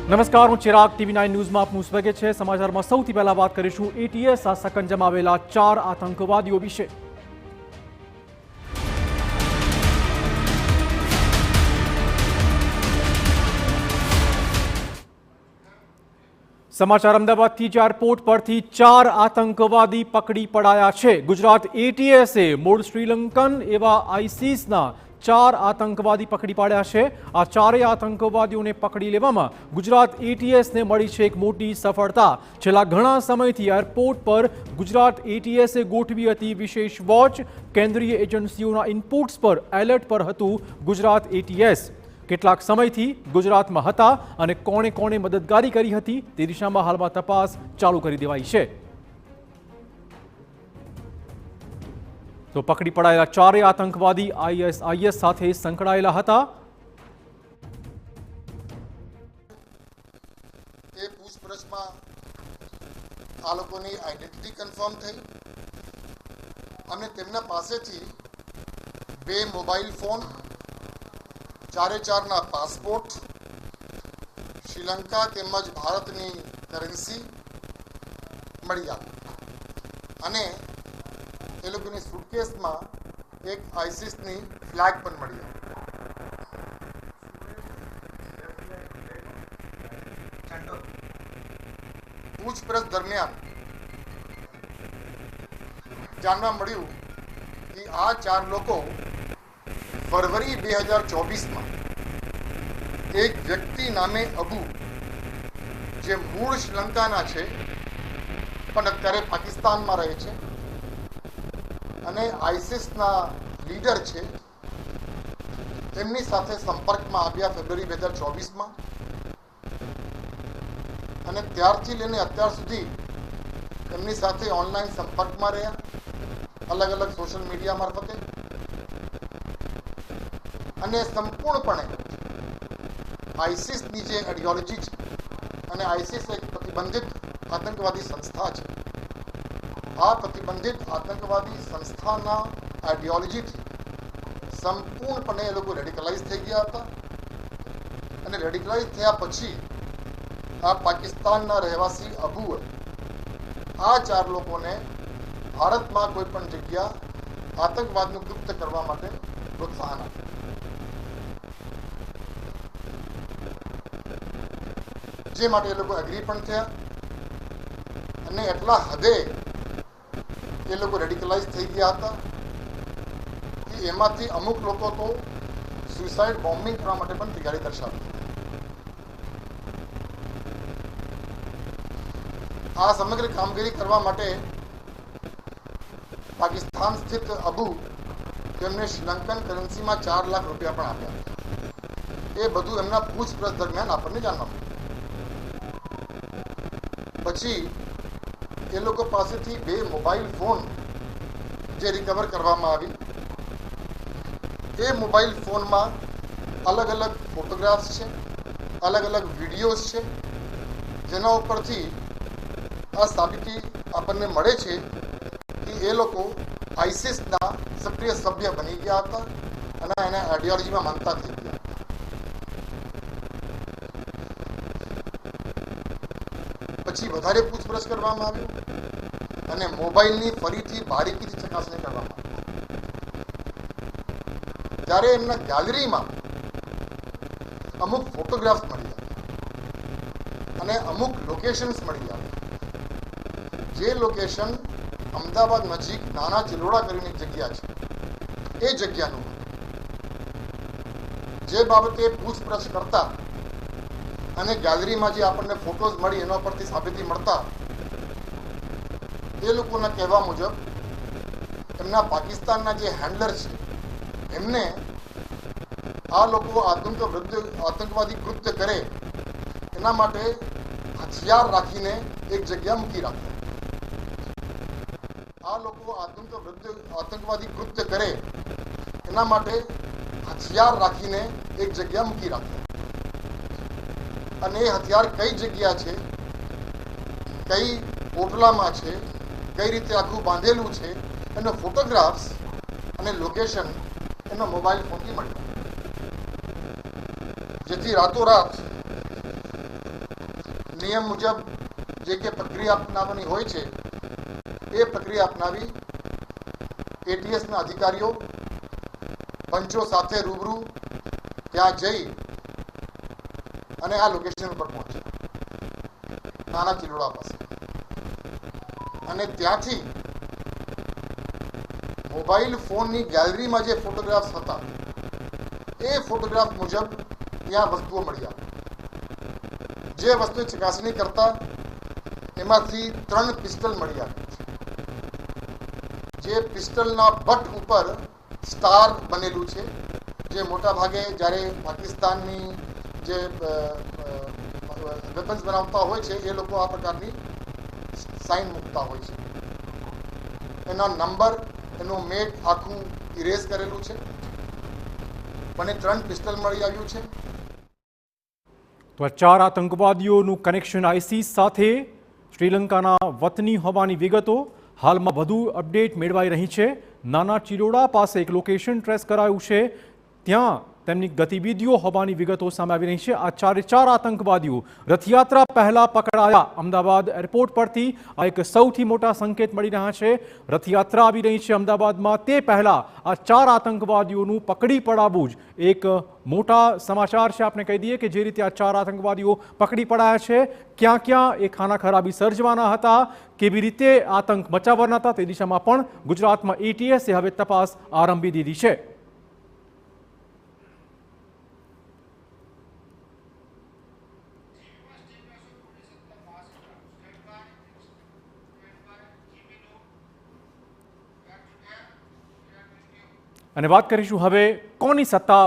નમસ્કાર, હું ચિરાગ TV9 ન્યૂઝમાં આપનું સ્વાગત છે। સમાચારમાં સૌથી પહેલા વાત કરીશું ATS આ સકંજામાં આવેલા 4 આતંકવાદીઓ વિશે। સમાચાર અમદાવાદથી જ એરપોર્ટ પરથી 4 આતંકવાદી પકડી પડાયા છે। ગુજરાત ATSએ મૂળ શ્રીલંકન એવા આઈસિસના 4 આતંકવાદી પકડી પાડ્યા છે। આ ચારેય આતંકવાદીઓને પકડી લેવામાં ગુજરાત ATSને મળી છે એક મોટી સફળતા। છેલ્લા ઘણા સમયથી એરપોર્ટ પર ગુજરાત ATSએ ગોઠવી હતી વિશેષ વોચ। કેન્દ્રીય એજન્સીઓના ઇનપુટ્સ પર એલર્ટ પર હતું ગુજરાત ATS। કેટલાક સમયથી ગુજરાતમાં હતા અને કોણે કોણે મદદગારી કરી હતી તે દિશામાં હાલમાં તપાસ ચાલુ કરી દેવાઈ છે। તો પકડી પડાયેલા ચારેય આતંકવાદી IS સાથે સંકળાયેલા હતા। એ પૂછપરછમાં આ લોકોની આઈડેન્ટિટી કન્ફર્મ થઈ અને તેમના પાસેથી 2 મોબાઈલ ફોન, 4 પાસપોર્ટ, શ્રીલંકા તેમજ ભારતની કરન્સી મળી આવી અને એ લોકોની સુટકેસમાં એક આઈસિસની ફ્લેગ પણ મળી આવી। પૂછપરછ દરમિયાન જાણવા મળ્યું કે આ 4 લોકો ફરવરી 2024માં એક વ્યક્તિ નામે અબુ, જે મૂળ શ્રીલંકાના છે પણ અત્યારે પાકિસ્તાનમાં રહે છે અને આઈસિસના લીડર છે, તેમની સાથે સંપર્કમાં આવ્યા ફેબ્રુઆરી 2024માં અને ત્યારથી લઈને અત્યાર સુધી તેમની સાથે ઓનલાઈન સંપર્કમાં રહ્યા, અલગ અલગ સોશિયલ મીડિયા મારફતે, અને સંપૂર્ણપણે આઈસિસની જે આઈડિયોલોજી છે, અને આઈસિસ એક પ્રતિબંધિત આતંકવાદી સંસ્થા છે, આ પ્રતિબંધિત આતંકવાદી સંસ્થાના આઈડિયોલોજીથી સંપૂર્ણપણે એ લોકો રેડિકલાઇઝ થઈ ગયા હતા અને રેડિકલાઇઝ થયા પછી આ પાકિસ્તાનના રહેવાસી અબુએ આ 4 લોકોને ભારતમાં કોઈ પણ જગ્યા આતંકવાદનું ગુપ્ત કરવા માટે પ્રોત્સાહન આપ્યું। જે માટે એ લોકો એગ્રી પણ થયા અને એટલા હદે એ લોકો રેડિકલાઇઝ થઈ ગયા હતા કે એમાંથી અમુક લોકો તો સુસાઇડ બોમ્બિંગ કરવા માટે પણ તૈયારી દર્શાવી। આ સમગ્ર કામગીરી કરવા માટે પાકિસ્તાન સ્થિત અબુ તેમને શ્રીલંકન કરન્સીમાં 4 લાખ રૂપિયા પણ આપ્યા। એ બધું એમના પૂછપરછ દરમિયાન આપણને જાણવા મળ્યું। પછી એ લોકો પાસેથી 2 મોબાઈલ ફોન જે રિકવર કરવામાં આવી, એ મોબાઈલ ફોનમાં અલગ અલગ ફોટોગ્રાફ્સ છે, અલગ અલગ વિડીયોઝ છે, જેના ઉપરથી આ સાબિતી આપણને મળે છે કે એ લોકો આઈસિસના સક્રિય સભ્ય બની ગયા હતા અને એના આઈડિયોલોજીમાં માનતા થઈ ગયા। પછી વધારે પૂછપરછ કરવામાં આવ્યું અને મોબાઈલની ફરીથી બારીકીથી ચકાસણી કરવામાં આવી, ત્યારે એમના ગેલેરીમાં અમુક ફોટોગ્રાફ્સ મળી આવ્યા અને અમુક લોકેશન્સ મળી આવ્યા, જે લોકેશન અમદાવાદ નજીક નાના ચિલોડા કરીને એક જગ્યા છે, એ જગ્યાનું, જે બાબતે પૂછપરછ કરતા અને ગેલેરીમાં જે આપણને ફોટોઝ મળી એના પરથી સાબિતી મળતા એ લોકોના કહેવા મુજબ એમના પાકિસ્તાનના જે હેન્ડલર છે એમને આ લોકો આતંકવાદી કૃત્ય કરે એના માટે હથિયાર રાખીને એક જગ્યા મૂકી રાખ્યા। આ લોકો આતંકવાદી કૃત્ય કરે એના માટે હથિયાર રાખીને એક જગ્યા મૂકી રાખ્યા અને એ હથિયાર કઈ જગ્યા છે, કઈ ઓટલામાં છે, કઈ રીતે આખું બાંધેલું છે, એનો ફોટોગ્રાફ્સ અને લોકેશન એનો મોબાઈલ ફોનથી મળ્યો, જેથી રાતોરાત નિયમ મુજબ જે કે પ્રક્રિયા અપનાવવાની હોય છે એ પ્રક્રિયા અપનાવી એટીએસના અધિકારીઓ પંચો સાથે રૂબરૂ ત્યાં જઈ અને આ લોકેશન ઉપર પહોંચ્યા નાના ચિલોડા પાસે, અને ત્યાંથી મોબાઈલ ફોનની ગેલેરીમાં જે ફોટોગ્રાફ્સ હતા એ ફોટોગ્રાફ મુજબ ત્યાં વસ્તુઓ મળી આવી. જે વસ્તુની ચકાસણી કરતા એમાંથી 3 પિસ્તલ મળી આવી છે. જે પિસ્તલના બટ ઉપર સ્ટાર બનેલું છે, જે મોટા ભાગે જ્યારે પાકિસ્તાનની જે વેપન્સ બનાવતા હોય છે એ લોકો આ પ્રકારની સાઇન મૂકતા હોય છે. એના નંબર, એનું મેક આખું ઇરેઝ કરેલું છે. મને 3 પિસ્તલ મળી આવ્યું છે. તો આ 4 આતંકવાદીઓનું કનેક્શન આઈસીસ સાથે શ્રીલંકાના વતની હોવાની વિગતો હાલમાં વધુ અપડેટ મેળવાઈ રહી છે. નાના ચિલોડા પાસે એક લોકેશન ટ્રેસ કરાયું છે, ત્યાં તેમની ગતિવિધિઓ હોવાની વિગતો સામે આવી રહી છે. આ 4 આતંકવાદીઓ રથયાત્રા પહેલા પકડાયા અમદાવાદ એરપોર્ટ પરથી. આ એક સૌથી મોટા સંકેત મળી રહ્યા છે. રથયાત્રા આવી રહી છે અમદાવાદમાં, તે પહેલા આ 4 આતંકવાદીઓનું પકડી પડાવવું જ એક મોટા સમાચાર છે. આપણે કહી દઈએ કે જે રીતે આ 4 આતંકવાદીઓ પકડી પડાયા છે, ક્યાં ક્યાં એ ખાના ખરાબી સર્જવાના હતા, કેવી રીતે આતંક મચાવવાના હતા, તે દિશામાં પણ ગુજરાતમાં એટીએસે હવે તપાસ આરંભી દીધી છે. અને વાત કરીશું હવે કોની સત્તા